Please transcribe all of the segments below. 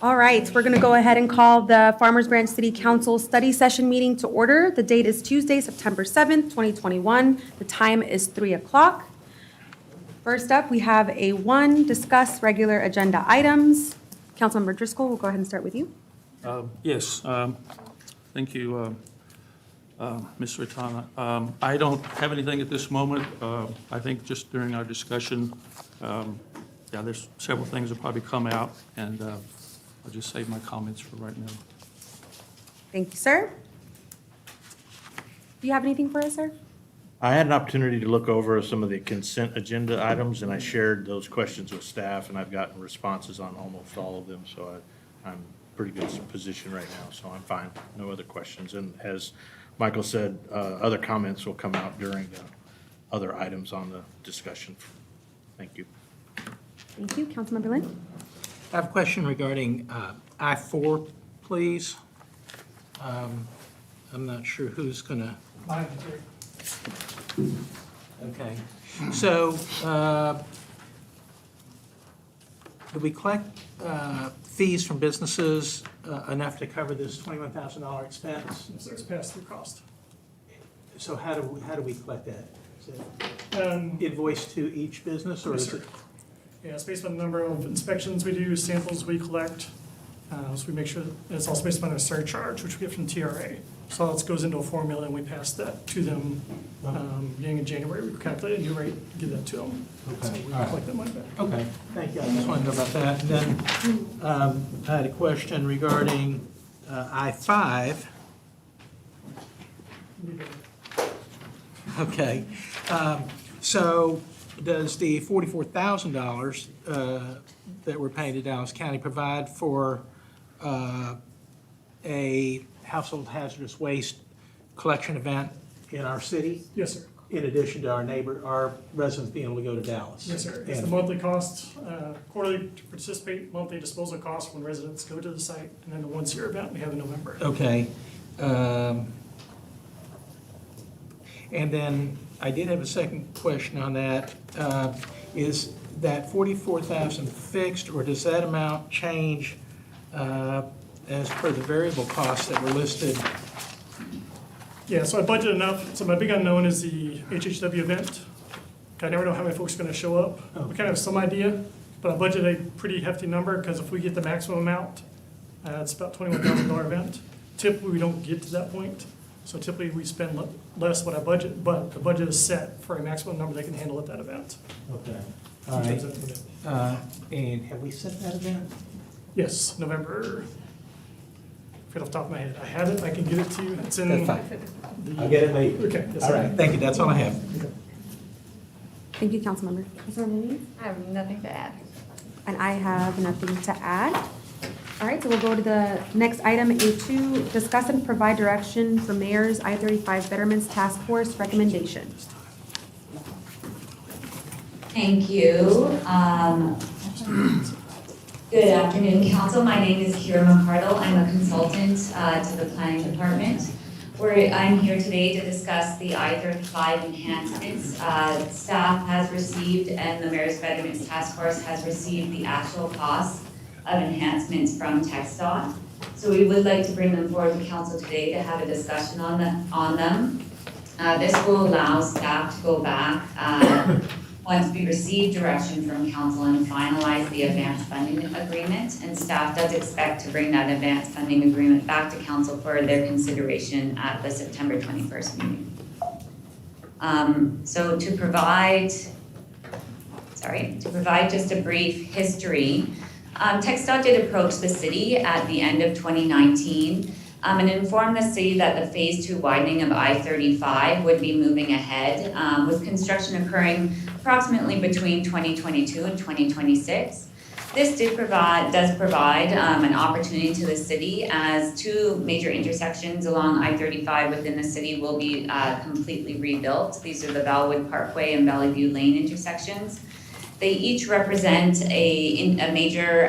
All right, we're going to go ahead and call the Farmers Branch City Council study session meeting to order. The date is Tuesday, September 7th, 2021. The time is 3 o'clock. First up, we have A1, discuss regular agenda items. Councilmember Driscoll, we'll go ahead and start with you. Yes, thank you, Ms. Ratana. I don't have anything at this moment. I think just during our discussion, there's several things that probably come out, and I'll just save my comments for right now. Thank you, sir. Do you have anything for us, sir? I had an opportunity to look over some of the consent agenda items, and I shared those questions with staff, and I've gotten responses on almost all of them, so I'm in pretty good position right now, so I'm fine. No other questions. And as Michael said, other comments will come out during the other items on the discussion. Thank you. Thank you. Councilmember Lynn? I have a question regarding I-4, please. I'm not sure who's going to. Okay. So, do we collect fees from businesses enough to cover this $21,000 expense? Yes, there's pass-through cost. So how do we collect that? Is it invoice to each business, or Yes, is sir. it? Yeah, it's based on the number of inspections we do, samples we collect. So we make sure, and it's also based on a surcharge, which we get from TRA. So it goes into a formula, and we pass that to them. Beginning in January, we calculate a new rate, give that to them. So Okay, we all right. collect that money back. Okay, thank you. I just wanted to know about that. And then I had a question regarding I-5. Okay, so does the $44,000 that we're paying to Dallas County provide for a household hazardous waste collection event in our city? Yes, sir. In addition to our residents being able to go to Dallas? Yes, sir. It's the And- monthly cost, quarterly to participate, monthly disposal cost when residents go to the site, and then the once-a-year event we have in November. Okay. And then I did have a second question on that. Is that 44,000 fixed, or does that amount change as per the variable costs that were listed? Yeah, so I budgeted enough. So my big unknown is the HHW event. I never know how many folks are going to show up. We kind of have some idea, but I budgeted a pretty hefty number because if we get the maximum amount, it's about $21,000 event. Typically, we don't get to that point. So typically, we spend less what I budget, but the budget is set for a maximum number they can handle at that event. Okay. All right. And have we set that event? Yes, November. Right off the top of my head, I have it. I can get it to you. It's in. That's fine. I'll get it later. Okay. Yes, All sir. right, thank you. That's all I have. Thank you, Councilmember. Councilmember Lee? I have nothing to add. And I have nothing to add. All right, so we'll go to the next item, A2, discuss and provide direction for Mayor's I-35 Betterments Task Force recommendation. Thank you. Good afternoon, Council. My name is Kira McCardle. I'm a consultant to the Planning Department. I'm here today to discuss the I35 enhancements. Staff has received, and the Mayor's Betterments Task Force has received the actual costs of enhancements from TxDOT. So we would like to bring them forward to Council today to have a discussion on them. This will allow staff to go back once we receive direction from Council and finalize the advanced funding agreement. And staff does expect to bring that advanced funding agreement back to Council for their consideration at the September 21st meeting. So to provide just a brief history, TxDOT did approach the city at the end of 2019 and informed the city that the Phase 2 widening of I-35 would be moving ahead, with construction occurring approximately between 2022 and 2026. This does provide an opportunity to the city, as two major intersections along I-35 within the city will be completely rebuilt. These are the Valwood Parkway and Valley View Lane intersections. They each represent a major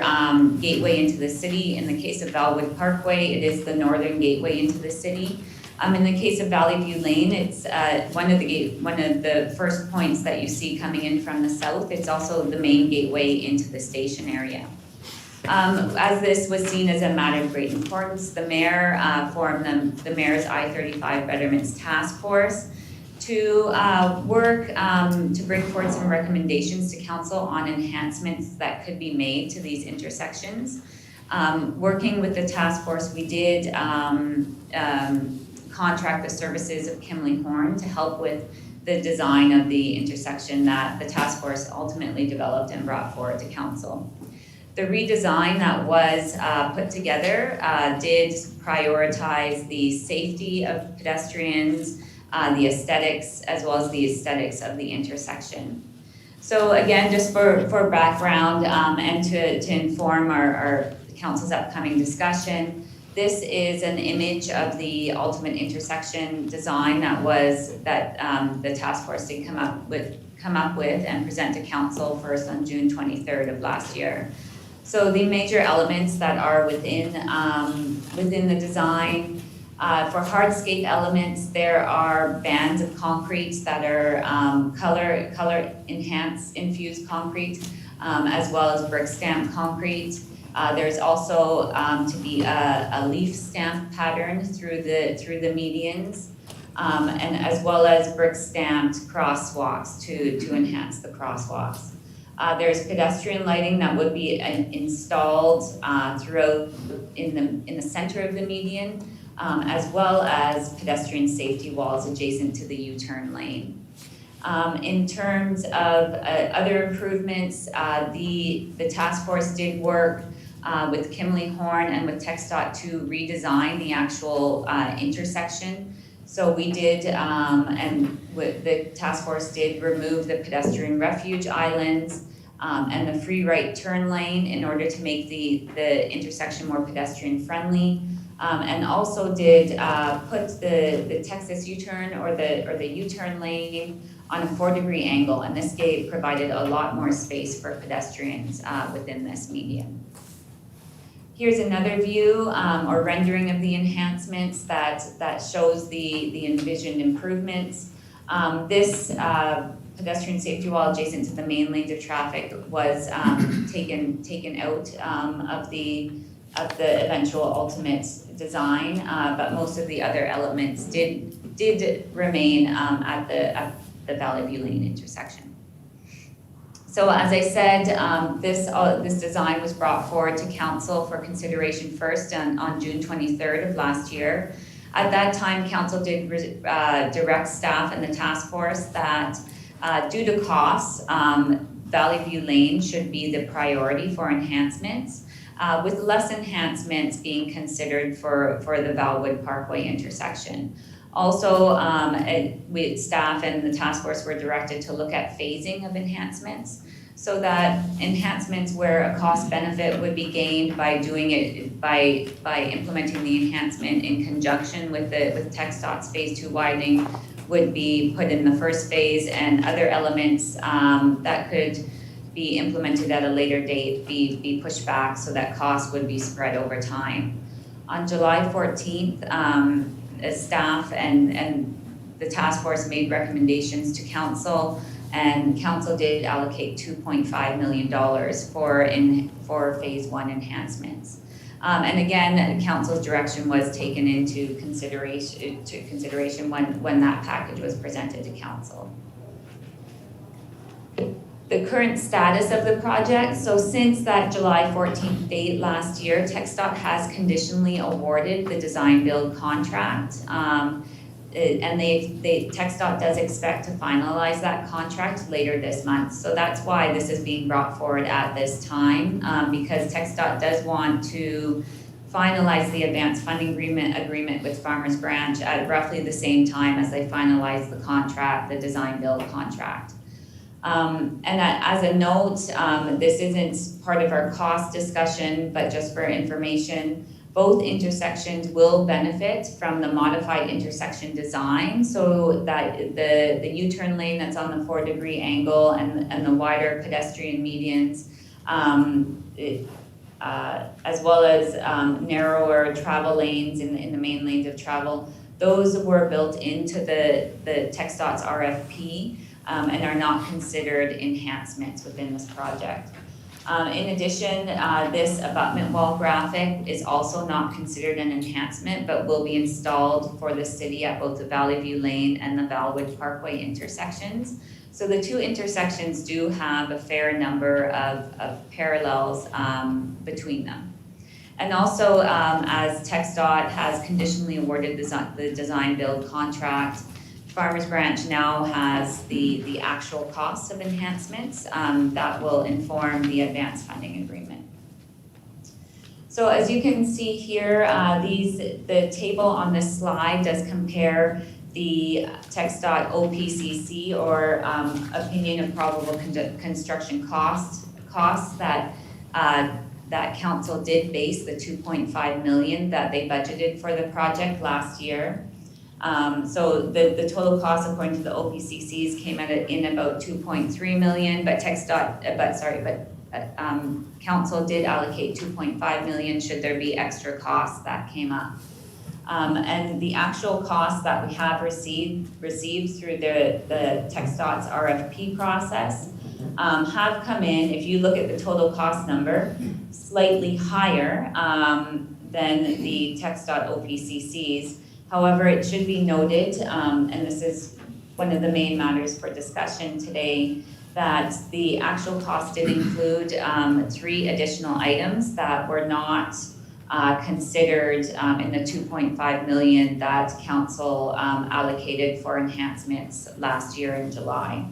gateway into the city. In the case of Valwood Parkway, it is the northern gateway into the city. In the case of Valley View Lane, it's one of the first points that you see coming in from the south. It's also the main gateway into the station area. As this was seen as a matter of great importance, the mayor formed the Mayor's I-35 Betterments Task Force to work to bring forward some recommendations to council on enhancements that could be made to these intersections. Working with the task force, we did contract the services of Kimley Horn to help with the design of the intersection that the task force ultimately developed and brought forward to council. The redesign that was put together did prioritize the safety of pedestrians, the aesthetics, as well as the aesthetics of the intersection. So again, just for background and to inform our council's upcoming discussion, this is an image of the ultimate intersection design that the task force did come up with and present to council first on June 23rd of last year. So the major elements that are within the design, for hardscape elements, there are bands of concrete that are color infused concrete, as well as brick stamped concrete. There's also to be a leaf stamp pattern through the medians, and as well as brick stamped crosswalks to enhance the crosswalks. There's pedestrian lighting that would be installed throughout in the center of the median, as well as pedestrian safety walls adjacent to the U-turn lane. In terms of other improvements, the task force did work with Kimley Horn and with TxDOT to redesign the actual intersection. So we did, and the task force did remove the pedestrian refuge islands and the free right turn lane in order to make the intersection more pedestrian friendly. And also did put the Texas U-turn or the U-turn lane on a 4-degree angle, and this provided a lot more space for pedestrians within this median. Here's another view or rendering of the enhancements that shows the envisioned improvements. This pedestrian safety wall adjacent to the main lanes of traffic was taken out of the eventual ultimate design, but most of the other elements did remain at the Valley View Lane intersection. So as I said, this design was brought forward to council for consideration first on June 23rd of last year. At that time, council did direct staff and the task force that due to costs, Valley View Lane should be the priority for enhancements, with less enhancements being considered for the Valwood Parkway intersection. Also, staff and the task force were directed to look at phasing of enhancements, so that enhancements where a cost benefit would be gained by doing it by implementing the enhancement in conjunction with TxDOT's phase 2 widening would be put in the first phase, and other elements that could be implemented at a later date be pushed back so that costs would be spread over time. On July 14th, staff and the task force made recommendations to council, and council did allocate $2.5 million for phase 1 enhancements. And again, council's direction was taken into consideration when that package was presented to council. The current status of the project, so since that July 14th date last year, TxDOT has conditionally awarded the design build contract. And TxDOT does expect to finalize that contract later this month. So that's why this is being brought forward at this time, because TxDOT does want to finalize the advanced funding agreement with Farmers Branch at roughly the same time as they finalize the contract, the design build contract. And as a note, this isn't part of our cost discussion, but just for information, both intersections will benefit from the modified intersection design, so that the U-turn lane that's on the 4-degree angle and the wider pedestrian medians, as well as narrower travel lanes in the main lanes of travel, those were built into the TxDOT's RFP and are not considered enhancements within this project. In addition, this abutment wall graphic is also not considered an enhancement, but will be installed for the city at both the Valley View Lane and the Valwood Parkway intersections. So the two intersections do have a fair number of parallels between them. And also, as TxDOT has conditionally awarded the design build contract, Farmers Branch now has the actual costs of enhancements that will inform the advanced funding agreement. So as you can see here, the table on this slide does compare the TxDOT OPCC, or opinion of probable construction costs that council did base the 2.5 million that they budgeted for the project last year. So the total cost according to the OPCCs came in about 2.3 million, but council did allocate 2.5 million should there be extra costs that came up. And the actual costs that we have received through the TxDOT's RFP process have come in, if you look at the total cost number, slightly higher than the TxDOT OPCCs. However, it should be noted, and this is one of the main matters for discussion today, that the actual cost did include 3 additional items that were not considered in the 2.5 million that council allocated for enhancements last year in July.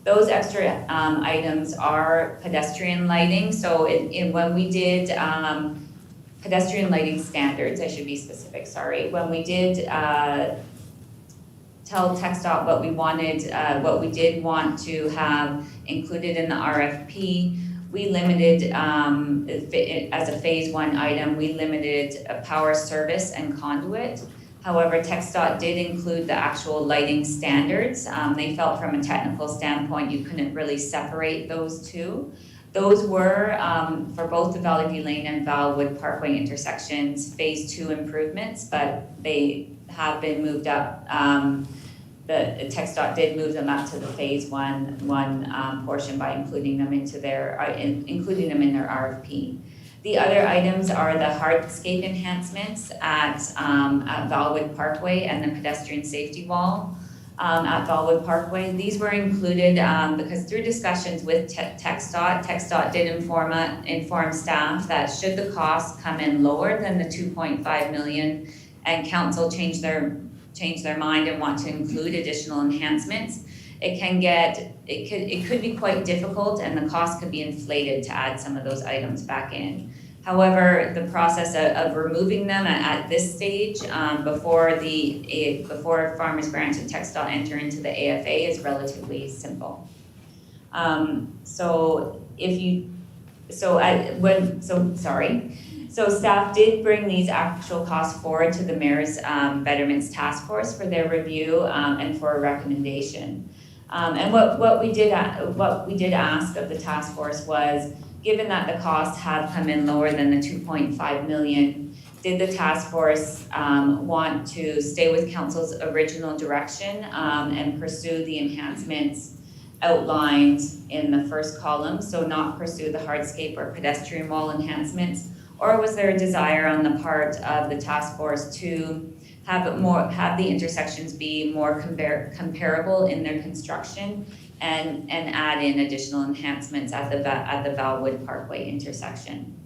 Those extra items are pedestrian lighting. So when we did pedestrian lighting standards, I should be specific, sorry. When we did tell TxDOT what we wanted, what we did want to have included in the RFP, we limited, as a phase 1 item, we limited power service and conduit. However, TxDOT did include the actual lighting standards. They felt from a technical standpoint you couldn't really separate those two. Those were, for both the Valley View Lane and Valwood Parkway intersections, phase 2 improvements, but they have been moved up. The TxDOT did move them up to the phase 1 portion by including them into including them in their RFP. The other items are the hardscape enhancements at Valwood Parkway and the pedestrian safety wall at Balwood Parkway. These were included because through discussions with TxDOT did inform staff that should the costs come in lower than the 2.5 million and council change their mind and want to include additional enhancements, it could be quite difficult and the cost could be inflated to add some of those items back in. However, the process of removing them at this stage before Farmers Branch and TxDOT enter into the AFA is relatively simple. So staff did bring these actual costs forward to the Mayor's Betterment's Task Force for their review and for a recommendation. And what we did ask of the task force was, given that the costs have come in lower than the 2.5 million, did the task force want to stay with council's original direction and pursue the enhancements outlined in the first column, so not pursue the hardscape or pedestrian wall enhancements? Or was there a desire on the part of the task force to have the intersections be more comparable in their construction and add in additional enhancements at the Valwood Parkway intersection?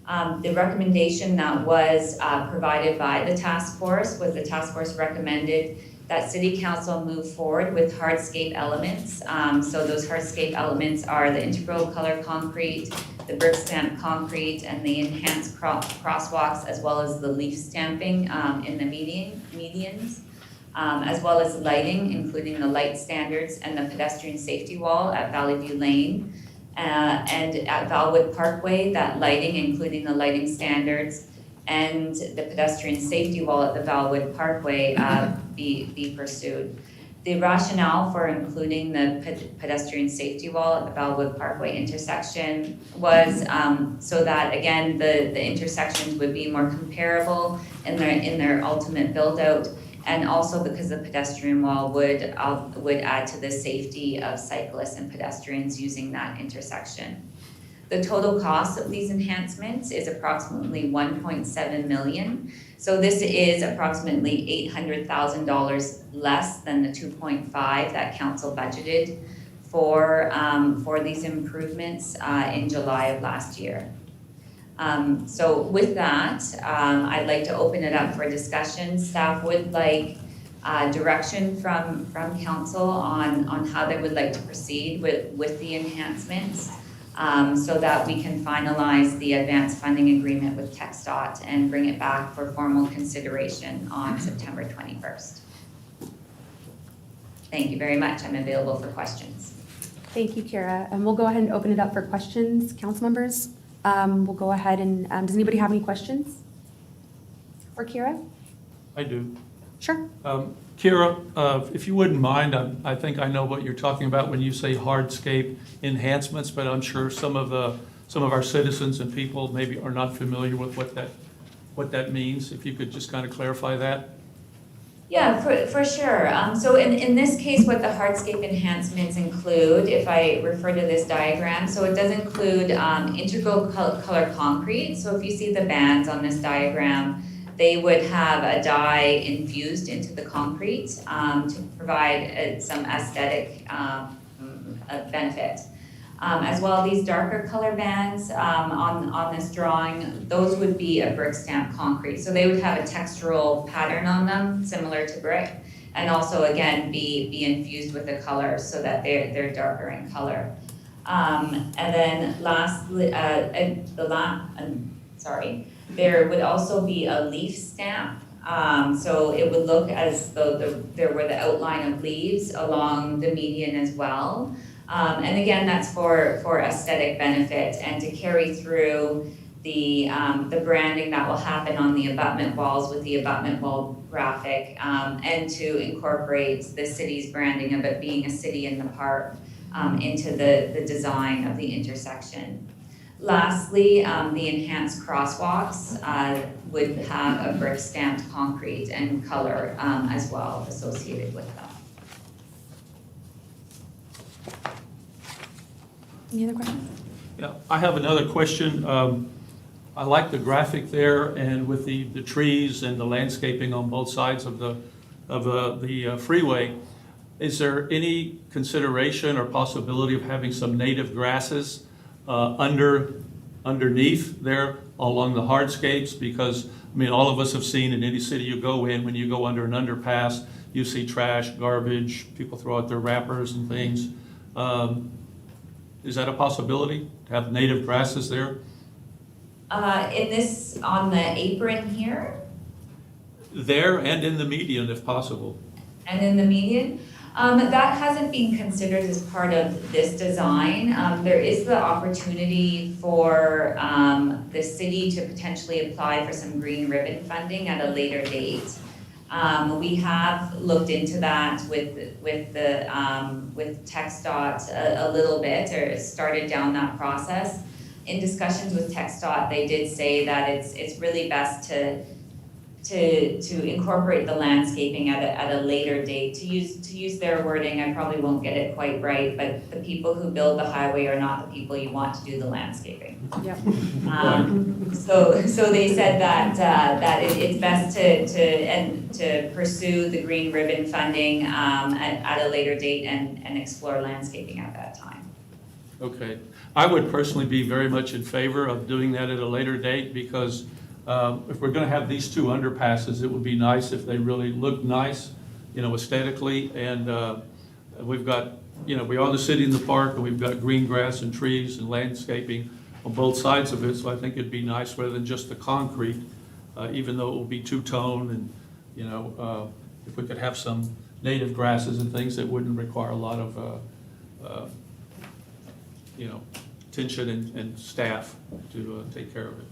The recommendation that was provided by the task force was the task force recommended that City Council move forward with hardscape elements. So those hardscape elements are the integral color concrete, the brick stamp concrete, and the enhanced crosswalks, as well as the leaf stamping in the medians, as well as lighting, including the light standards and the pedestrian safety wall at Valley View Lane. And at Valwood Parkway, that lighting, including the lighting standards and the pedestrian safety wall at the Valwood Parkway be pursued. The rationale for including the pedestrian safety wall at the Valwood Parkway intersection was so that, again, the intersections would be more comparable in their ultimate build-out, and also because the pedestrian wall would add to the safety of cyclists and pedestrians using that intersection. The total cost of these enhancements is approximately $1.7 million. So this is approximately $800,000 less than the 2.5 that council budgeted for these improvements in July of last year. So with that, I'd like to open it up for discussion. Staff would like direction from council on how they would like to proceed with the enhancements, so that we can finalize the advanced funding agreement with TxDOT and bring it back for formal consideration on September 21st. Thank you very much. I'm available for questions. Thank you, Kira. And we'll go ahead and open it up for questions, council members. We'll go ahead and, does anybody have any questions for Kira? I do. Sure. Kira, if you wouldn't mind, I think I know what you're talking about when you say hardscape enhancements, but I'm sure some of our citizens and people maybe are not familiar with what that means. If you could just kind of clarify that. Yeah, for sure. So in this case, what the hardscape enhancements include, if I refer to this diagram, so it does include integral color concrete. So if you see the bands on this diagram, they would have a dye infused into the concrete to provide some aesthetic benefit. As well, these darker color bands on this drawing, those would be a brick stamped concrete. So they would have a textural pattern on them, similar to brick, and also again be infused with a color so that they're darker in color. And then lastly, there would also be a leaf stamp. So it would look as though there were the outline of leaves along the median as well. And again, that's for aesthetic benefit and to carry through the branding that will happen on the abutment walls with the abutment wall graphic, and to incorporate the city's branding of it being a city in the park into the design of the intersection. Lastly, the enhanced crosswalks would have a brick stamped concrete and color as well associated with them. Any other questions? Yeah, I have another question. I like the graphic there, and with the trees and the landscaping on both sides of the freeway. Is there any consideration or possibility of having some native grasses underneath there along the hardscapes? Because, I mean, all of us have seen in any city you go in, when you go under an underpass, you see trash, garbage, people throw out their wrappers and things. Is that a possibility, to have native grasses there? In this, on the apron here? There and in the median, if possible. And in the median? That hasn't been considered as part of this design. There is the opportunity for the city to potentially apply for some green ribbon funding at a later date. We have looked into that with TxDOT a little bit, or started down that process. In discussions with TxDOT, they did say that it's really best to incorporate the landscaping at a later date. To use their wording, I probably won't get it quite right, but the people who build the highway are not the people you want to do the landscaping. Yep. So they said that it's best to pursue the green ribbon funding at a later date and explore landscaping at that time. Okay. I would personally be very much in favor of doing that at a later date, because if we're going to have these two underpasses, it would be nice if they really look nice, aesthetically. And we've got, we are the city in the park, and we've got green grass and trees and landscaping on both sides of it. So I think it'd be nice rather than just the concrete, even though it will be two-tone. And, if we could have some native grasses and things that wouldn't require a lot of, attention and staff to take care of it.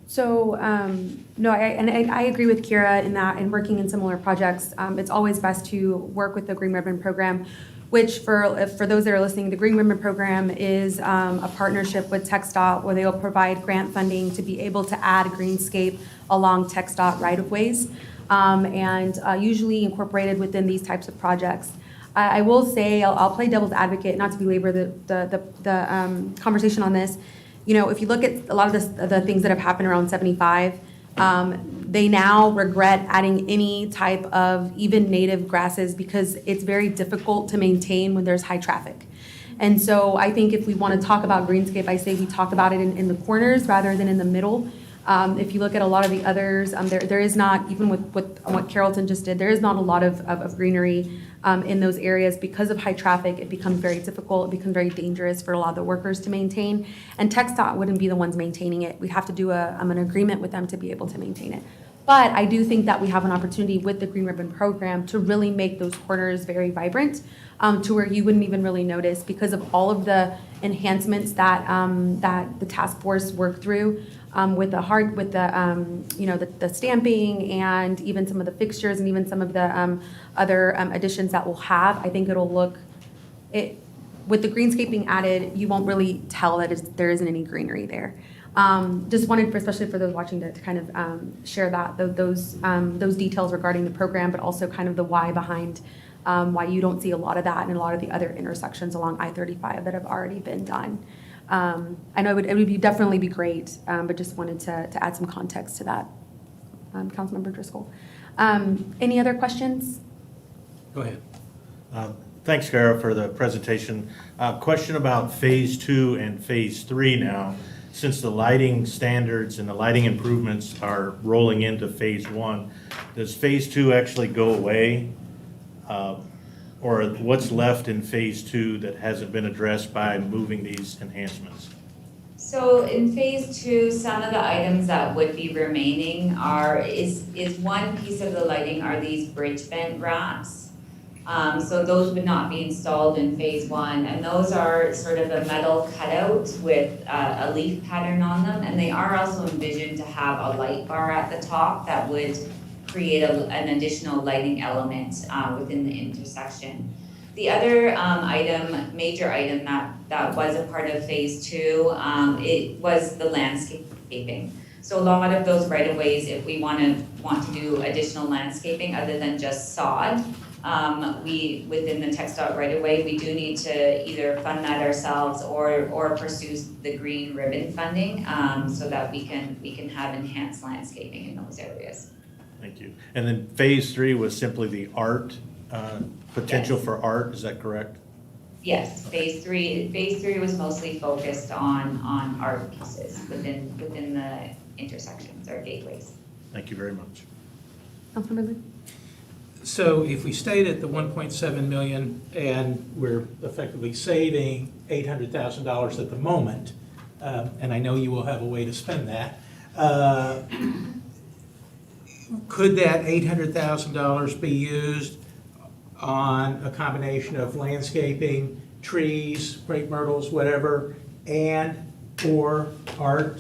So, no, I agree with Kira in that, in working in similar projects, it's always best to work with the Green Ribbon Program, which for those that are listening, the Green Ribbon Program is a partnership with TxDOT, where they will provide grant funding to be able to add greenscape along TxDOT right-of-ways, and usually incorporated within these types of projects. I will say, I'll play devil's advocate, not to belabor the conversation on this. You know, if you look at a lot of the things that have happened around 75, they now regret adding any type of even native grasses because it's very difficult to maintain when there's high traffic. And so I think if we want to talk about greenscape, I say we talk about it in the corners rather than in the middle. If you look at a lot of the others, there is not, even with what Carrollton just did, there is not a lot of greenery in those areas. Because of high traffic, it becomes very difficult, it becomes very dangerous for a lot of the workers to maintain. And TxDOT wouldn't be the ones maintaining it. We'd have to do an agreement with them to be able to maintain it. But I do think that we have an opportunity with the Green Ribbon Program to really make those corners very vibrant, to where you wouldn't even really notice because of all of the enhancements that the task force worked through with the stamping and even some of the fixtures and even some of the other additions that we'll have. I think it'll look with the greenscaping added, you won't really tell that there isn't any greenery there. Just wanted, especially for those watching, to kind of share those details regarding the program, but also kind of the why behind why you don't see a lot of that in a lot of the other intersections along I-35 that have already been done. I know it would definitely be great, but just wanted to add some context to that. Councilmember Driscoll. Any other questions? Go ahead. Thanks, Kara, for the presentation. Question about Phase 2 and Phase 3 now. Since the lighting standards and the lighting improvements are rolling into Phase 1, does Phase 2 actually go away? Or what's left in Phase 2 that hasn't been addressed by moving these enhancements? So in phase 2, some of the items that would be remaining is one piece of the lighting are these bridge vent wraps. So those would not be installed in phase 1, and those are sort of a metal cutout with a leaf pattern on them, and they are also envisioned to have a light bar at the top that would create an additional lighting element within the intersection. The other major item that was a part of phase 2, it was the landscaping. So a lot of those right-of-ways, if we want to do additional landscaping other than just sod, within the TxDOT right-of-way, we do need to either fund that ourselves or pursue the green ribbon funding so that we can have enhanced landscaping in those areas. Thank you. And then Phase 3 was simply the art, potential Yes. for art, is that correct? Yes, phase 3 was mostly focused on art pieces within the intersections or gateways. Thank you very much. Councilmember Lu? So if we stayed at the 1.7 million and we're effectively saving $800,000 at the moment, and I know you will have a way to spend that, could that $800,000 be used on a combination of landscaping, trees, crepe myrtles, whatever, and/or art?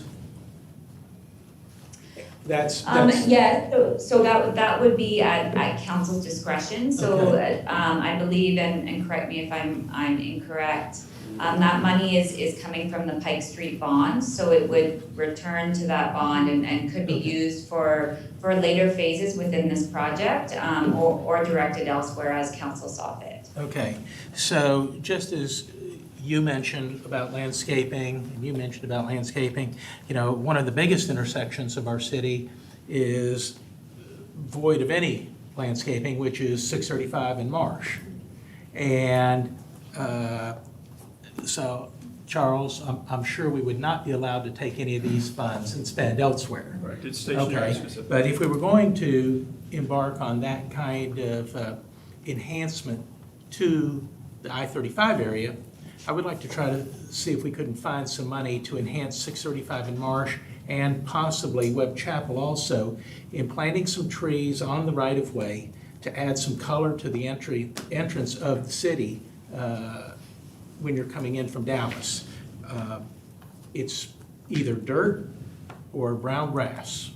That's Yeah, so that would be at council's discretion. So I believe, and correct me if I'm incorrect, that money is coming from the Pike Street bond, so it would return to that bond and could be used for later phases within this project, or directed elsewhere as council saw fit. Okay, so just as you mentioned about landscaping, and you mentioned about landscaping, one of the biggest intersections of our city is void of any landscaping, which is 635 in Marsh. And so, Charles, I'm sure we would not be allowed to take any of these funds and spend elsewhere. Right, it's stationary Okay, specific. but if we were going to embark on that kind of enhancement to the I-35 area, I would like to try to see if we couldn't find some money to enhance 635 in Marsh and possibly Webb Chapel also, in planting some trees on the right-of-way to add some color to the entrance of the city when you're coming in from Dallas. It's either dirt or brown grass,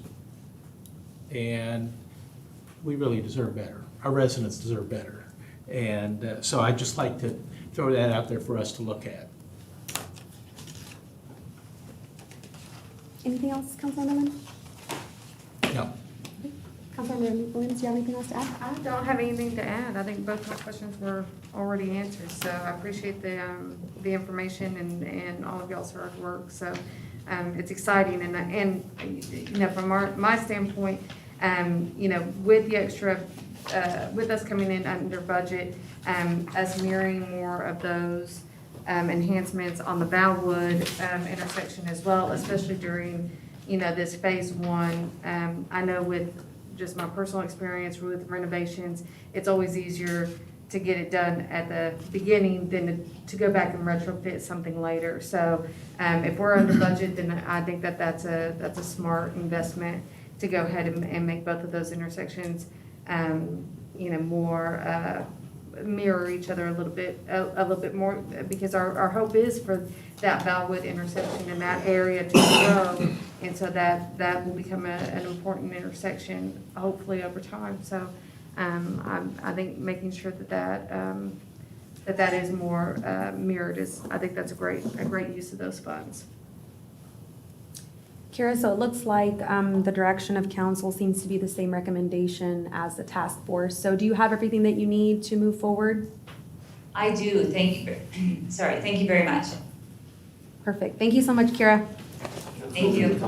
and we really deserve better. Our residents deserve better. And so I'd just like to throw that out there for us to look at. Anything else, Councilmember Lynn? No. Councilmember Williams, do you have anything else to add? I don't have anything to add. I think both my questions were already answered, so I appreciate the information and all of y'all's hard work. So, it's exciting and, you know, from my standpoint, you know, with the extra, with us coming in under budget, us mirroring more of those, enhancements on the Valwood, intersection as well, especially during, you know, this phase one. I know with just my personal experience with renovations, it's always easier to get it done at the beginning than to go back and retrofit something later. So, if we're under budget, then I think that's a smart investment to go ahead and make both of those intersections, you know, more, mirror each other a little bit more, because our hope is for that Balwood intersection in that area to grow, and so that will become an important intersection, hopefully over time. So, I think making sure that is more mirrored I think that's a great use of those funds. Kira, so it looks like the direction of council seems to be the same recommendation as the task force. So do you have everything that you need to move forward? I do, thank you, thank you very much. Perfect. Thank you so much, Kira. Thank you. Yes.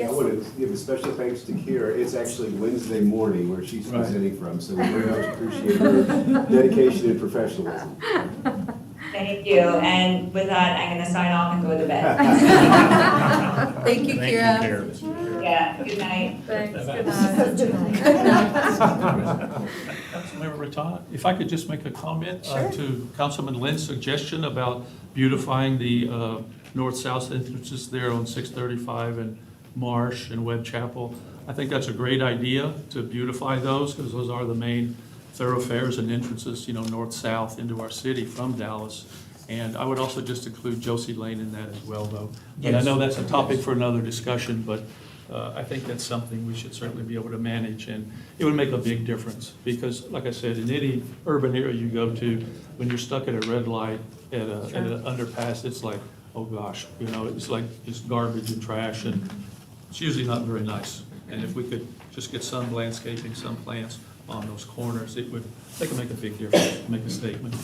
I want to give a special thanks to Kira. It's actually Wednesday morning where she's presenting from, so we very much appreciate her dedication and professionalism. Thank you, and with that, I'm gonna sign off and go to bed. Thank you, Thank you, Kira. Kara. Yeah, good night. Thanks, good night. Councilmember Ratana, if I could just make a comment to Councilman Lynn's suggestion about beautifying the north-south entrances there on 635 and Marsh and Webb Chapel. I think that's a great idea to beautify those, because those are the main thoroughfares and entrances, you know, north-south into our city from Dallas. And I would also just include Josie Lane in that as well, though. But I know that's a topic for another discussion, but I think that's something we should certainly be able to manage, and it would make a big difference. Because, like I said, in any urban area you go to, when you're stuck at a red light at an underpass, it's like, oh gosh, you know, it's like just garbage and trash, and it's usually not very nice. And if we could just get some landscaping, some plants on those corners, it could make a big difference, make a statement.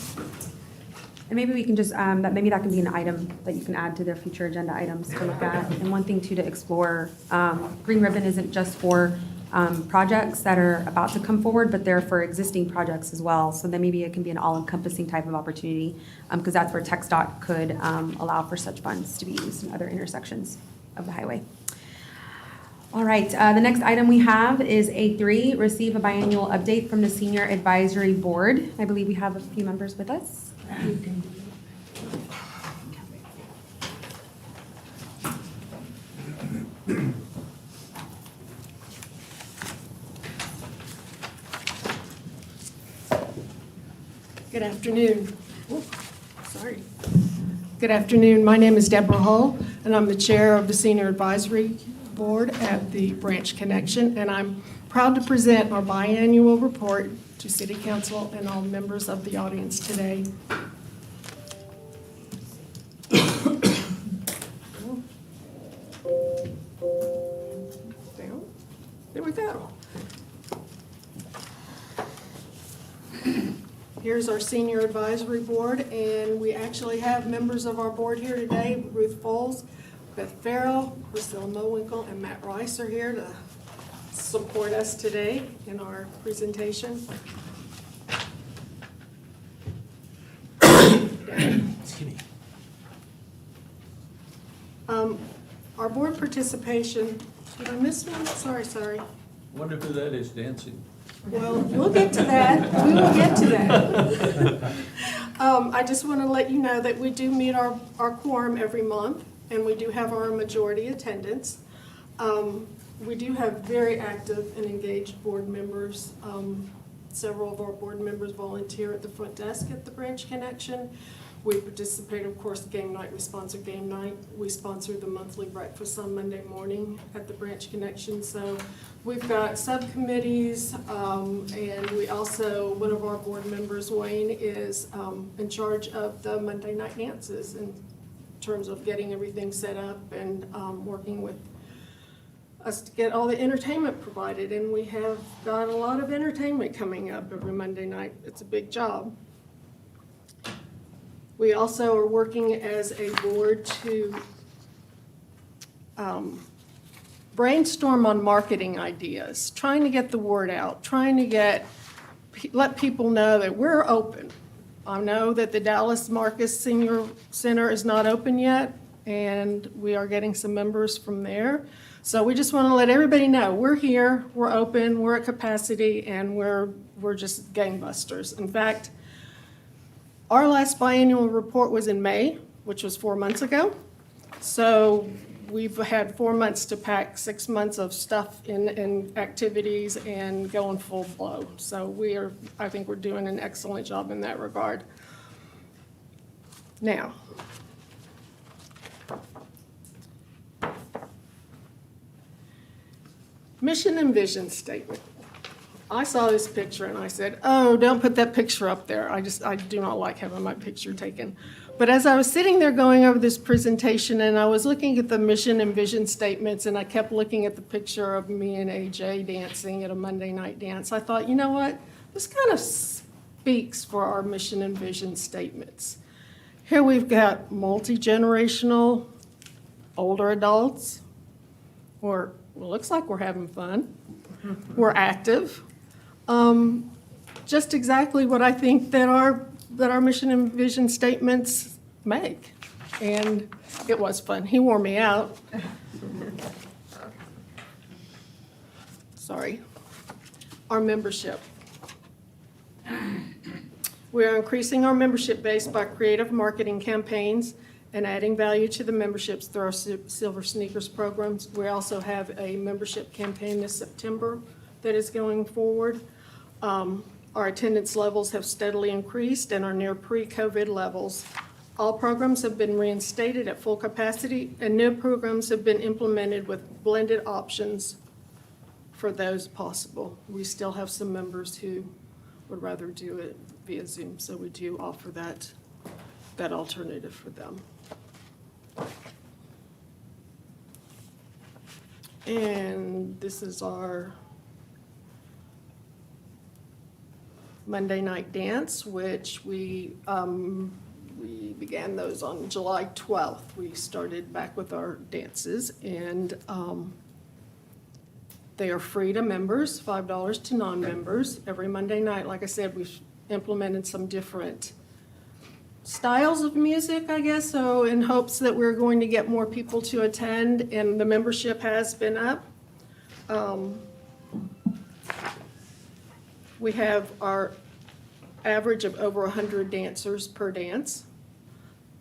And maybe we can just, maybe that can be an item that you can add to their future agenda items to look at. And one thing too to explore, Green Ribbon isn't just for projects that are about to come forward, but they're for existing projects as well. So then maybe it can be an all-encompassing type of opportunity, because that's where TxDOT could allow for such funds to be used in other intersections of the highway. All right, the next item we have is A3, receive a biannual update from the Senior Advisory Board. I believe we have a few members with us. Good afternoon. Sorry. Good afternoon. My name is Deborah Hull, and I'm the chair of the Senior Advisory Board at the Branch Connection, and I'm proud to present our biannual report to City Council and all members of the audience today. There we go. Here's our Senior Advisory Board, and we actually have members of our board here today. Ruth Foles, Beth Farrell, Priscilla Mowinkle, and Matt Rice are here to support us today in our presentation. Our board participation, did I miss one? Sorry. Wonder who that is dancing. Well, we'll get to that. We will get to that. I just want to let you know that we do meet our quorum every month, and we do have our majority attendance. We do have very active and engaged board members. Several of our board members volunteer at the front desk at the Branch Connection. We participate, of course, game night. We sponsor game night. We sponsor the monthly breakfast on Monday morning at the Branch Connection. So we've got subcommittees, and we also, one of our board members, Wayne, is in charge of the Monday night dances in terms of getting everything set up and working with us to get all the entertainment provided, and we have got a lot of entertainment coming up every Monday night. It's a big job. We also are working as a board to brainstorm on marketing ideas, trying to get the word out, trying to let people know that we're open. I know that the Dallas Marcus Senior Center is not open yet, and we are getting some members from there. So we just want to let everybody know, we're here, we're open, we're at capacity, and we're just gangbusters. In fact, our last biannual report was in May, which was 4 months ago. So we've had 4 months to pack 6 months of stuff in activities and going full blow. So I think we're doing an excellent job in that regard. Now, mission and vision statement. I saw this picture and I said, oh, don't put that picture up there. I do not like having my picture taken. But as I was sitting there going over this presentation and I was looking at the mission and vision statements and I kept looking at the picture of me and AJ dancing at a Monday night dance, I thought, you know what? This kind of speaks for our mission and vision statements. Here we've got multi-generational, older adults, or well, looks like we're having fun. We're active. Just exactly what I think that our mission and vision statements make. And it was fun. He wore me out. Sorry. Our membership. We are increasing our membership base by creative marketing campaigns and adding value to the memberships through our Silver Sneakers programs. We also have a membership campaign this September that is going forward. Our attendance levels have steadily increased and are near pre-COVID levels. All programs have been reinstated at full capacity, and new programs have been implemented with blended options for those possible. We still have some members who would rather do it via Zoom, so we do offer that alternative for them. And this is our Monday night dance, which we began those on July 12th. We started back with our dances, and they are free to members, $5 to non-members every Monday night. Like I said, we've implemented some different styles of music, I guess, so in hopes that we're going to get more people to attend, and the membership has been up. We have our average of over 100 dancers per dance,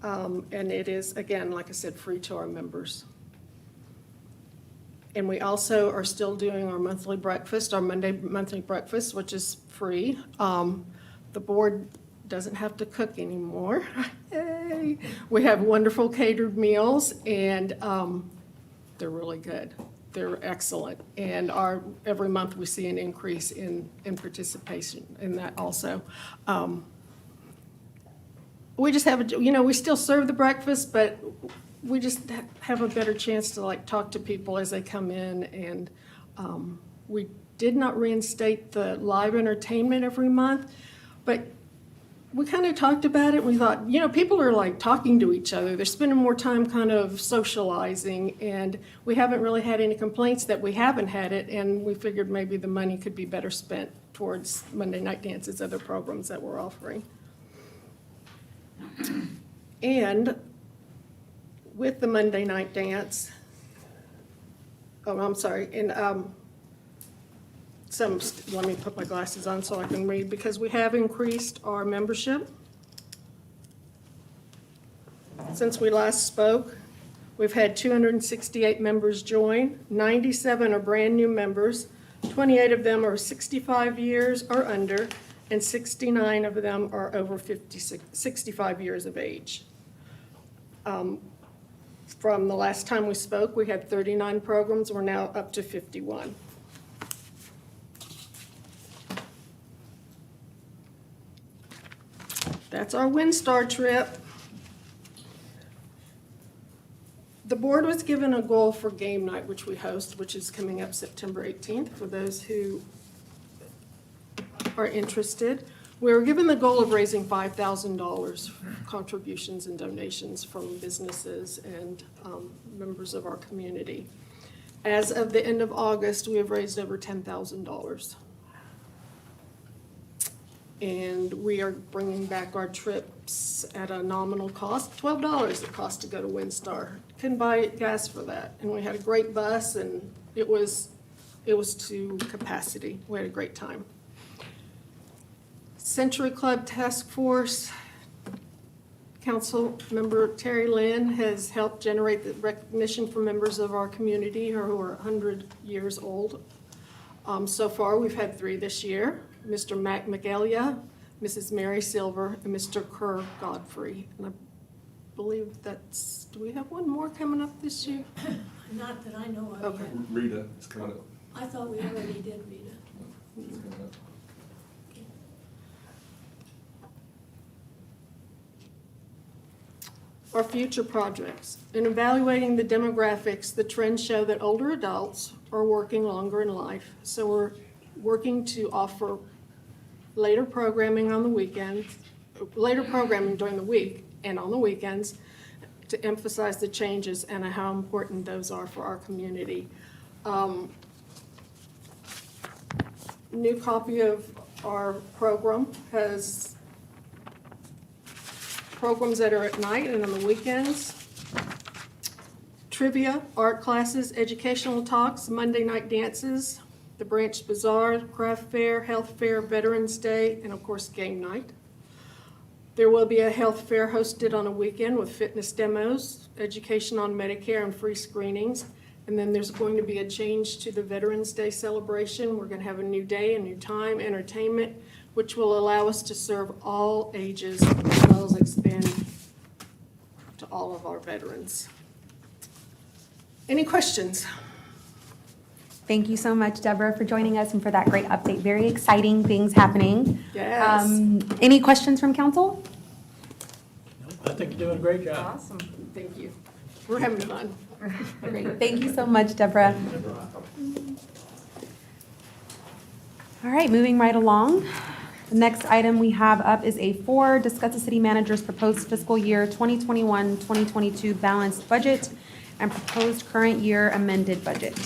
and it is, again, like I said, free to our members. And we also are still doing our monthly breakfast, our Monday monthly breakfast, which is free. The board doesn't have to cook anymore. Yay. We have wonderful catered meals, and they're really good. They're excellent. And every month we see an increase in participation in that also. We just have, we still serve the breakfast, but we just have a better chance to talk to people as they come in. And we did not reinstate the live entertainment every month, but we kind of talked about it. We thought, people are talking to each other. They're spending more time kind of socializing, and we haven't really had any complaints that we haven't had it, and we figured maybe the money could be better spent towards Monday night dances, other programs that we're offering. And with the Monday night dance, let me put my glasses on so I can read, because we have increased our membership. Since we last spoke, we've had 268 members join. 97 are brand new members. 28 of them are 65 years or under, and 69 of them are over 65 years of age. From the last time we spoke, we had 39 programs. We're now up to 51. That's our WinStar trip. The board board was given a goal for game night, which we host, which is coming up September 18th, for those who are interested. We were given the goal of raising $5,000 contributions and donations from businesses and members of our community. As of the end of August, we have raised over $10,000. And we are bringing back our trips at a nominal cost, $12 it cost to go to WinStar. Couldn't buy gas for that. And we had a great bus, and it was to capacity. We had a great time. Century Club Task Force, Council Member Terry Lynn has helped generate the recognition for members of our community who are 100 years old. So far, we've had 3 this year. Mr. Mac Magalia, Mrs. Mary Silver, and Mr. Kerr Godfrey. And I believe that's, do we have one more coming up this year? Not that I know of Okay. yet. Rita is coming up. I thought we already did Rita. Our future projects. In evaluating the demographics, the trends show that older adults are working longer in life. So we're working to offer later programming on the weekends, later programming during the week and on the weekends to emphasize the changes and how important those are for our community. New copy of our program has programs that are at night and on the weekends. Trivia, art classes, educational talks, Monday night dances, the Branch Bazaar, craft fair, health fair, Veterans Day, and of course, game night. There will be a health fair hosted on a weekend with fitness demos, education on Medicare and free screenings. And then there's going to be a change to the Veterans Day celebration. We're going to have a new day, a new time, entertainment, which will allow us to serve all ages as well as expand to all of our veterans. Any questions? Thank you so much, Deborah, for joining us and for that great update. Very exciting things happening. Yes. Any questions from council? I think you're doing a great job. Awesome. Thank you. We're having fun. Great. Thank you so much, Deborah. All right, moving right along. The next item we have up is A4, discuss the city manager's proposed fiscal year 2021-2022 balanced budget and proposed current year amended budget.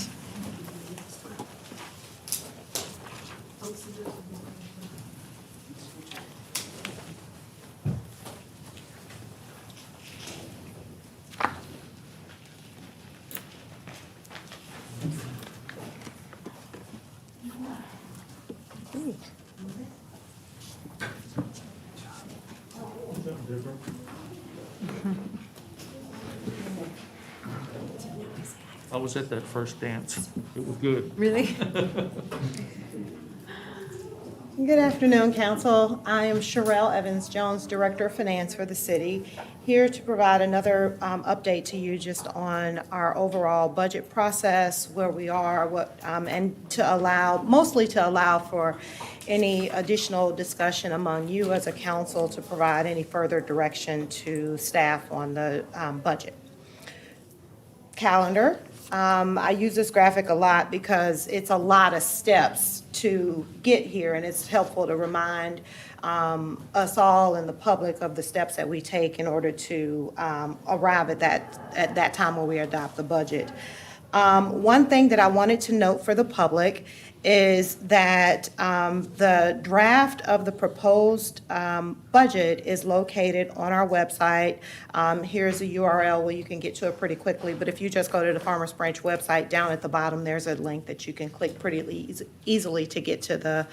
I was at that first dance. It was good. Really? Good afternoon, Council. I am Sherelle Evans-Jones, Director of Finance for the city, here to provide another update to you just on our overall budget process, where we are, and to allow, mostly to allow for any additional discussion among you as a council to provide any further direction to staff on the budget. Calendar. I use this graphic a lot because it's a lot of steps to get here, and it's helpful to remind us all and the public of the steps that we take in order to arrive at that time where we adopt the budget. One thing that I wanted to note for the public is that the draft of the proposed budget is located on our website. Here's a URL where you can get to it pretty quickly, but if you just go to the Farmers Branch website, down at the bottom, there's a link that you can click pretty easily to get to the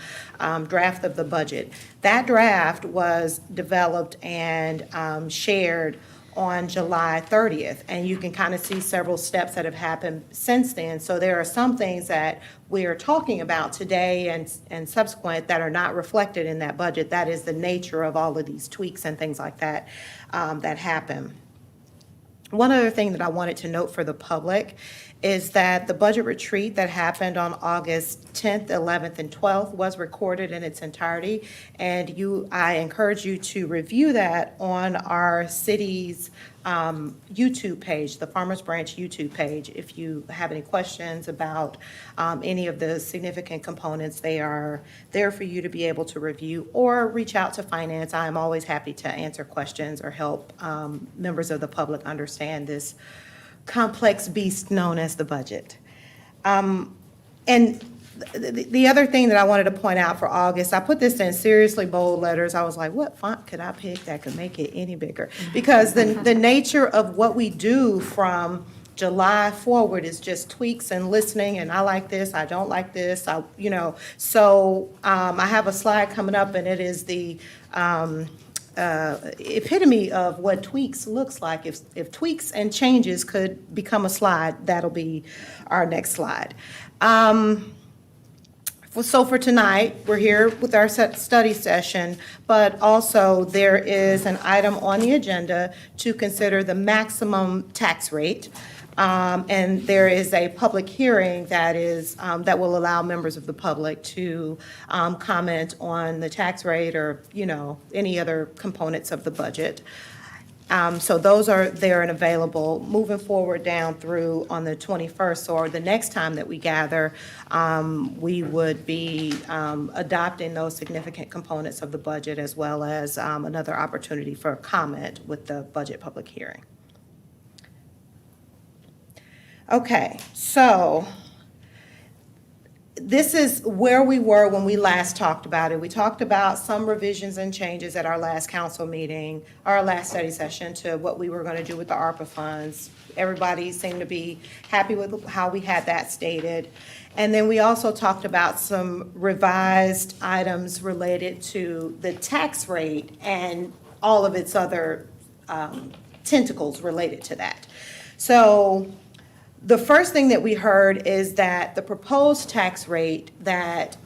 draft of the budget. That draft was developed and shared on July 30th, and you can kind of see several steps that have happened since then. So there are some things that we are talking about today and subsequent that are not reflected in that budget. That is the nature of all of these tweaks and things like that that happen. One other thing that I wanted to note for the public is that the budget retreat that happened on August 10th, 11th, and 12th was recorded in its entirety. And I encourage you to review that on our city's YouTube page, the Farmers Branch YouTube page. If you have any questions about any of the significant components, they are there for you to be able to review, or reach out to finance. I'm always happy to answer questions or help members of the public understand this complex beast known as the budget. And the other thing that I wanted to point out for August, I put this in seriously bold letters. I was like, what font could I pick that could make it any bigger? Because the nature of what we do from July forward is just tweaks and listening, and I like this, I don't like this, So I have a slide coming up, and it is the epitome of what tweaks looks like. If tweaks and changes could become a slide, that'll be our next slide. So for tonight, we're here with our study session, but also there is an item on the agenda to consider the maximum tax rate. And there is a public hearing that will allow members of the public to comment on the tax rate or, any other components of the budget. So those are there and available. Moving forward down through on the 21st, or the next time that we gather, we would be adopting those significant components of the budget, as well as another opportunity for comment with the budget public hearing. Okay, so this is where we were when we last talked about it. We talked about some revisions and changes at our last council meeting, our last study session, to what we were going to do with the ARPA funds. Everybody seemed to be happy with how we had that stated. And then we also talked about some revised items related to the tax rate and all of its other tentacles related to that. So the first thing that we heard is that the proposed tax rate that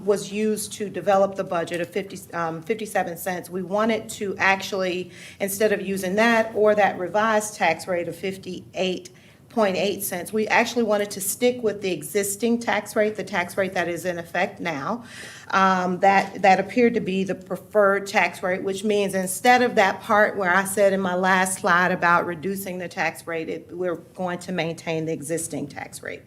was used to develop the budget of 57 cents, we wanted to actually, instead of using that or that revised tax rate of 58.8 cents, we actually wanted to stick with the existing tax rate, the tax rate that is in effect now. That appeared to be the preferred tax rate, which means instead of that part where I said in my last slide about reducing the tax rate, we're going to maintain the existing tax rate.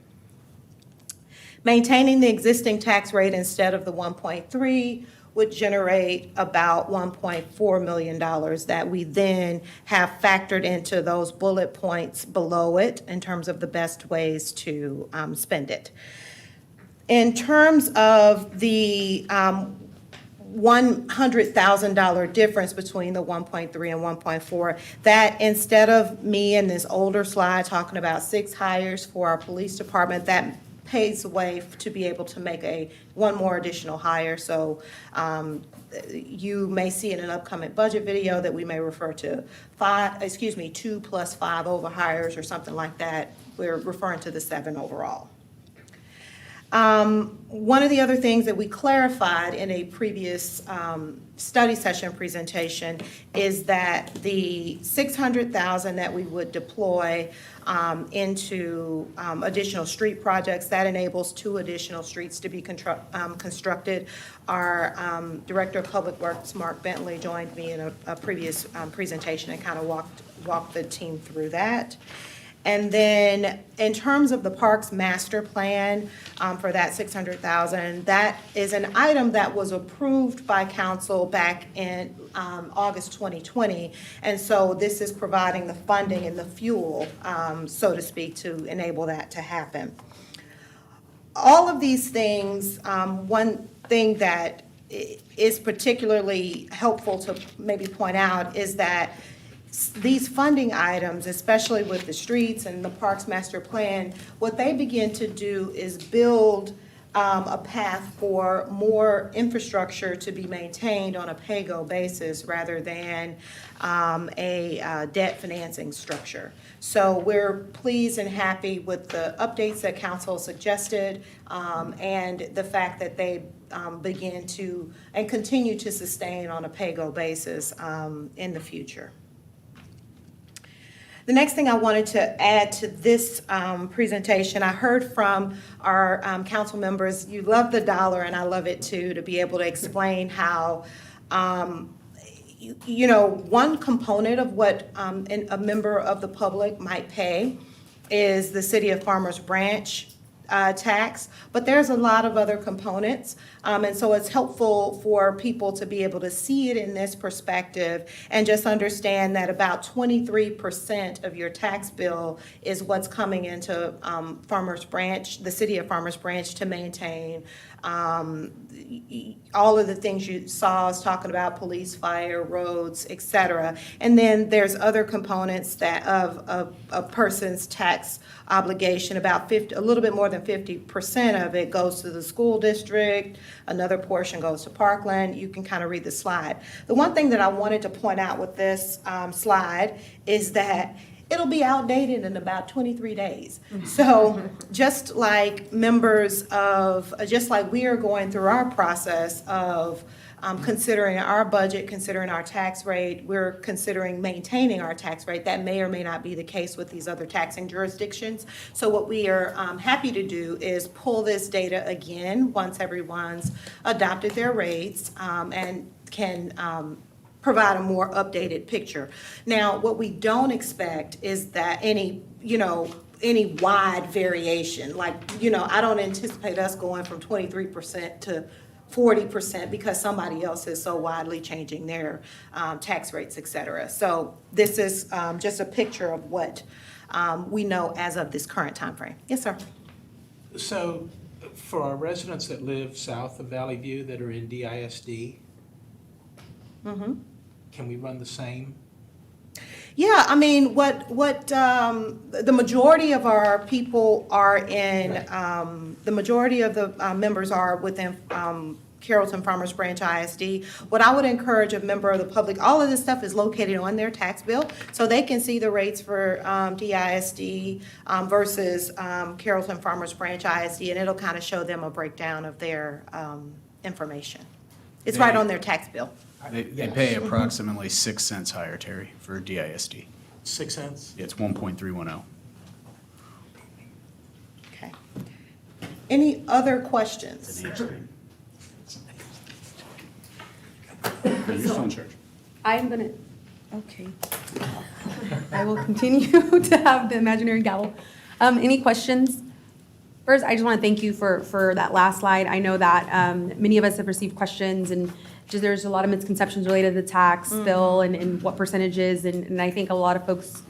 Maintaining the existing tax rate instead of the 1.3 would generate about $1.4 million that we then have factored into those bullet points below it in terms of the best ways to spend it. In terms of the $100,000 difference between the 1.3 and 1.4, that instead of me in this older slide talking about 6 hires for our police department, that paves the way to be able to make one more additional hire. So you may see in an upcoming budget video that we may refer to 2 plus 5 over hires or something like that. We're referring to the 7 overall. One of the other things that we clarified in a previous study session presentation is that the $600,000 that we would deploy into additional street projects, that enables 2 additional streets to be constructed. Our Director of Public Works, Mark Bentley, joined me in a previous presentation and kind of walked the team through that. And then in terms of the Parks Master Plan for that $600,000, that is an item that was approved by council back in August 2020. And so this is providing the funding and the fuel, so to speak, to enable that to happen. All of these things, one thing that is particularly helpful to maybe point out is that these funding items, especially with the streets and the Parks Master Plan, what they begin to do is build a path for more infrastructure to be maintained on a pay-go basis rather than a debt financing structure. So we're pleased and happy with the updates that council suggested and the fact that they begin to and continue to sustain on a pay-go basis in the future. The next thing I wanted to add to this presentation, I heard from our council members, you love the dollar, and I love it too, to be able to explain how, one component of what a member of the public might pay is the City of Farmers Branch tax, but there's a lot of other components. And so it's helpful for people to be able to see it in this perspective and just understand that about 23% of your tax bill is what's coming into Farmers Branch, the City of Farmers Branch, to maintain all of the things you saw us talking about: police, fire, roads, et cetera. And then there's other components that of a person's tax obligation. About a little bit more than 50% of it goes to the school district. Another portion goes to Parkland. You can kind of read the slide. The one thing that I wanted to point out with this slide is that it'll be outdated in about 23 days. So just like just like we are going through our process of considering our budget, considering our tax rate, we're considering maintaining our tax rate. That may or may not be the case with these other taxing jurisdictions. So what we are happy to do is pull this data again once everyone's adopted their rates and can provide a more updated picture. Now, what we don't expect is that any wide variation. Like, I don't anticipate us going from 23% to 40% because somebody else is so widely changing their tax rates, et cetera. So this is just a picture of what we know as of this current time frame. Yes, sir. So for our residents that live south of Valley View that are in DISD, can we run the same? Yeah, I mean, what the majority of our people are in, the majority of the members are within Carrollton Farmers Branch ISD. What I would encourage a member of the public, all of this stuff is located on their tax bill, so they can see the rates for DISD versus Carrollton Farmers Branch ISD, and it'll kind of show them a breakdown of their information. It's right on their tax bill. They pay approximately 6 cents higher, Terry, for DISD. 6 cents? It's 1.310. Okay. Any other questions? You're still in charge. I'm gonna, okay. I will continue to have the imaginary gavel. Any questions? First, I just want to thank you for that last slide. I know that many of us have received questions, and just there's a lot of misconceptions related to the tax bill and what percentages, and I think a lot of folks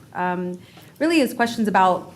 really has questions about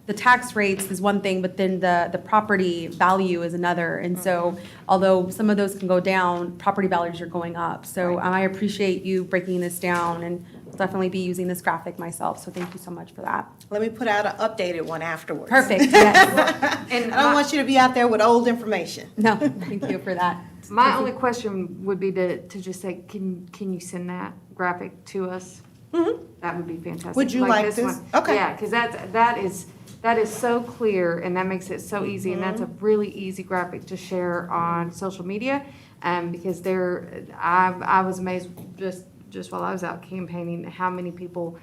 the tax rates is one thing, but then the property value is another. And so although some of those can go down, property values are going up. So I appreciate you breaking this down, and I'll definitely be using this graphic myself. So thank you so much for that. Let me put out an updated one afterwards. Perfect, yes. And I don't want you to be out there with old information. No, thank you for that. my only question would be to just say, can you send that graphic to us? That would be fantastic. Would you like this? one. Okay. Yeah, because that is so clear, and that makes it so easy, and that's a really easy graphic to share on social media. Because I was amazed just while I was out campaigning, how many people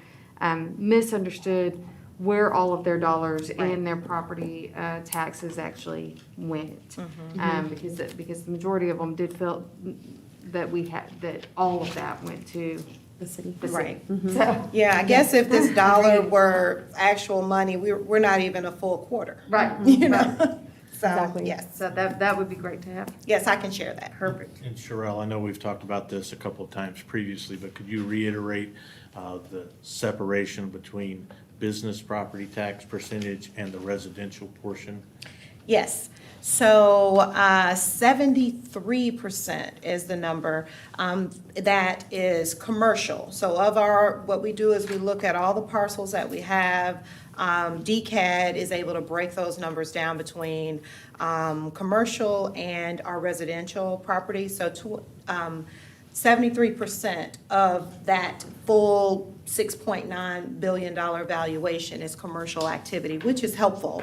misunderstood where all of their dollars in their property taxes actually went. Because the majority of them did feel that that all of that went to The city. the city. Right. So, Yeah, I guess if this dollar were actual money, we're not even a full quarter. right. You know? So, Exactly. yes. So that would be great to have. Yes, I can share that. Perfect. And Sherelle, I know we've talked about this a couple of times previously, but could you reiterate the separation between business property tax percentage and the residential portion? Yes. So 73% is the number that is commercial. So what we do is we look at all the parcels that we have. DCAD is able to break those numbers down between commercial and our residential property. So 73% of that full $6.9 billion valuation is commercial activity, which is helpful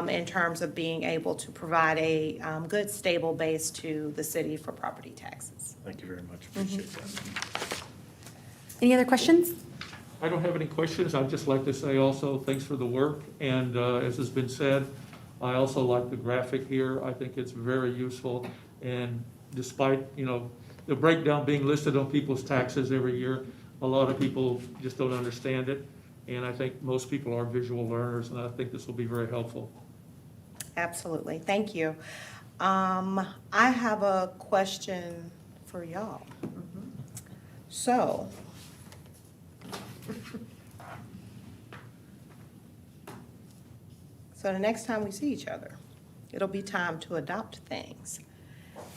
in terms of being able to provide a good, stable base to the city for property taxes. Thank you very much. Appreciate that. Any other questions? I don't have any questions. I'd just like to say also, thanks for the work. And as has been said, I also like the graphic here. I think it's very useful. And despite, the breakdown being listed on people's taxes every year, a lot of people just don't understand it. And I think most people are visual learners, and I think this will be very helpful. Absolutely, thank you. I have a question for y'all. So, the next time we see each other, it'll be time to adopt things.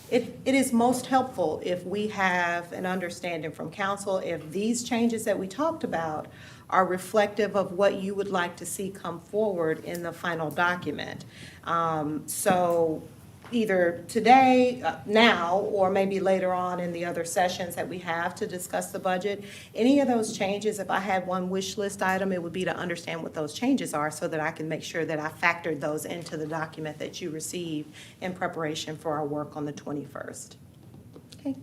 It is most helpful if we have an understanding from council if these changes that we talked about are reflective of what you would like to see come forward in the final document. So either today, now, or maybe later on in the other sessions that we have to discuss the budget, any of those changes, if I had one wish list item, it would be to understand what those changes are so that I can make sure that I factored those into the document that you receive in preparation for our work on the 21st. Okay.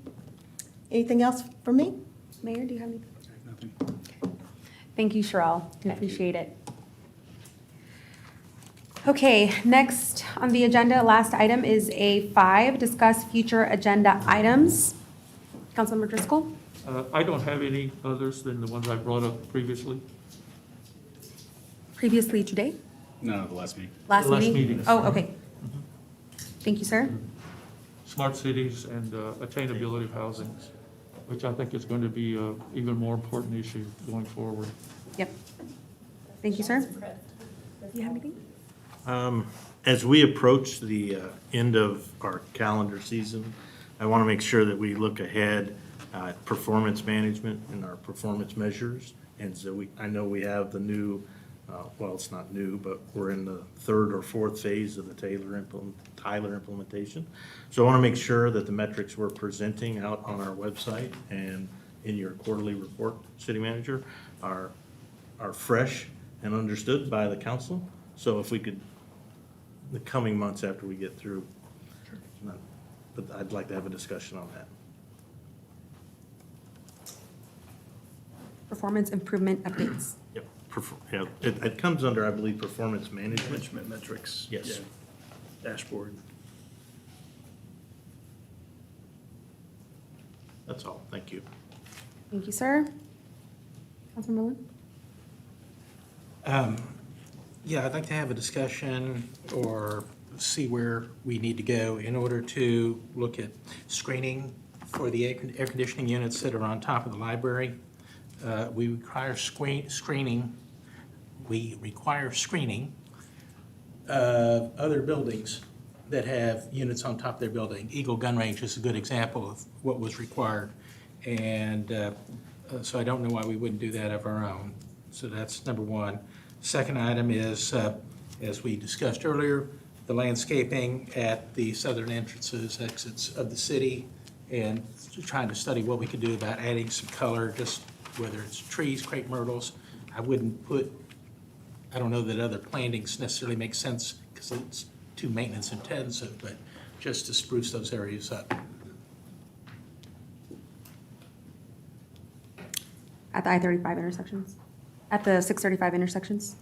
Anything else for me? Mayor, do you have anything? Nothing. Thank you, Sherelle. I appreciate it. Okay, next on the agenda, last item is A5, discuss future agenda items. Councilmember Driscoll? I don't have any others than the ones I brought up previously. Previously today? No, the last meeting. Last Last meeting? meeting. Oh, okay. Thank you, sir. Smart cities and attainability of housing, which I think is going to be an even more important issue going forward. Yep. Thank you, sir. Do you have anything? As we approach the end of our calendar season, I want to make sure that we look ahead at performance management and our performance measures. And so I know we have the new, well, it's not new, but we're in the third or fourth phase of the Tyler implementation. So I want to make sure that the metrics we're presenting out on our website and in your quarterly report, City Manager, are fresh and understood by the council. So if we could, the coming months after we get through, but I'd like to have a discussion on that. Performance improvement updates. Yep. Yeah, it comes under, I believe, performance management. Management metrics. Yes. Yeah. Dashboard. That's all. Thank you. Thank you, sir. Councilman Mullen? Yeah, I'd like to have a discussion or see where we need to go in order to look at screening for the air conditioning units that are on top of the library. We require screening. We require screening of other buildings that have units on top of their building. Eagle Gun Range is a good example of what was required. And so I don't know why we wouldn't do that of our own. So that's number one. Second item is, as we discussed earlier, the landscaping at the southern entrances, exits of the city, and trying to study what we could do about adding some color, just whether it's trees, crepe myrtles. I don't know that other plantings necessarily make sense because it's too maintenance intensive, but just to spruce those areas up. At the I-35 intersections? At the 635 intersections?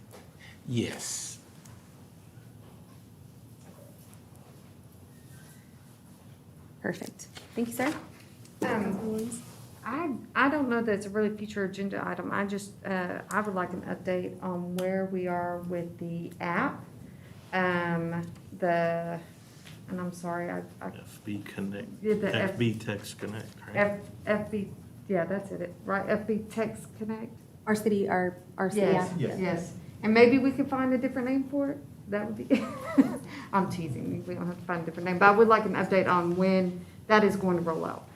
Yes. Perfect. Thank you, sir. I don't know that it's a really future agenda item. I just, I would like an update on where we are with the app. And I'm sorry, I. FB Connect, Yeah, the FB Text Connect, right? FB, yeah, that's it, right? FB Text Connect? Our city app. Yes, yes. And maybe we could find a different name for it? That would be, I'm teasing, we don't have to find a different name, but I would like an update on when that is going to roll out.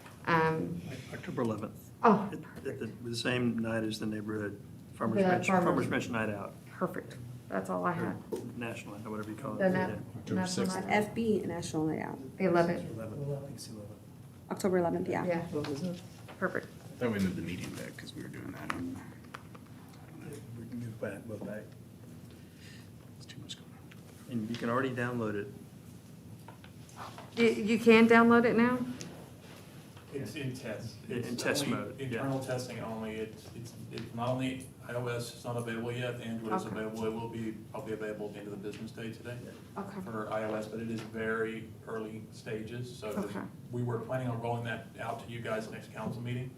October 11th. Oh, At the same night as the neighborhood Farmers The Branch, farmers- Farmers Branch Night Out, perfect. That's all I or had. National Night, whatever you call it. The Yeah. National Night Out. FB National Night Out. The 11th, October 11th, yeah. yeah. Perfect. I thought we moved the meeting back because we were doing that. We can move back, move back. It's too much going on. And you can already download it. You can download it now? It's in test. In It's test only mode, yeah. Internal testing only. It's not only iOS, it's not available yet. Android is Okay. available. It will be probably available at the end of the business day today Okay. for iOS, but it is very early stages. So Okay. we were planning on rolling that out to you guys next council meeting.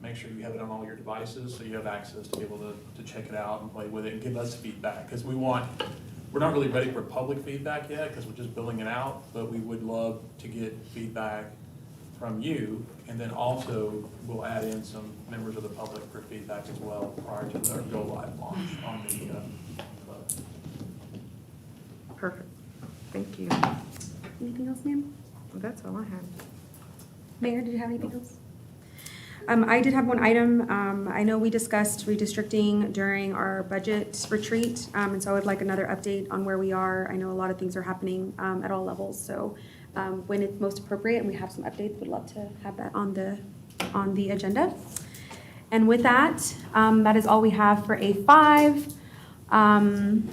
Make sure you have it on all your devices so you have access to be able to check it out and play with it and give us feedback. Because we're not really ready for public feedback yet because we're just building it out, but we would love to get feedback from you. And then also we'll add in some members of the public for feedback as well prior to our go live launch on the club. Perfect. Thank you. Anything else, ma'am? Well, that's all I have. Mayor, did you have anything else? I did have one item. I know we discussed redistricting during our budget retreat, and so I would like another update on where we are. I know a lot of things are happening at all levels, so when it's most appropriate and we have some updates, would love to have that on the agenda. And with that, that is all we have for A5. And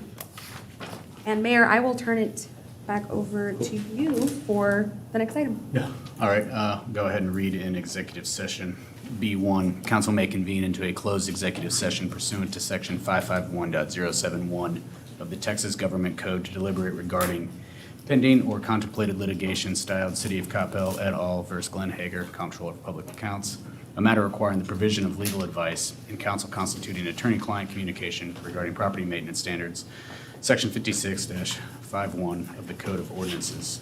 Mayor, I will turn it back over to you for the next item. Yeah. All right, go ahead and read in executive session. B1, council may convene into a closed executive session pursuant to section 551.071 of the Texas Government Code to deliberate regarding pending or contemplated litigation styled City of Coppell et al. Versus Glenn Hager, Comptroller of Public Accounts, a matter requiring the provision of legal advice and counsel constituting attorney-client communication regarding property maintenance standards, section 56-51 of the Code of Ordinances.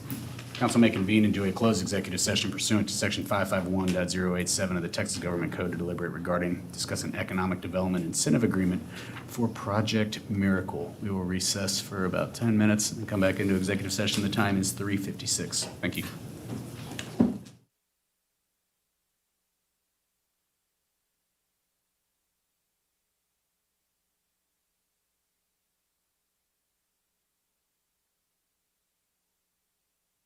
Council may convene into a closed executive session pursuant to section 551.087 of the Texas Government Code to deliberate regarding discussing economic development incentive agreement for Project Miracle. We will recess for about 10 minutes and come back into executive session. The time is 3:56. Thank you.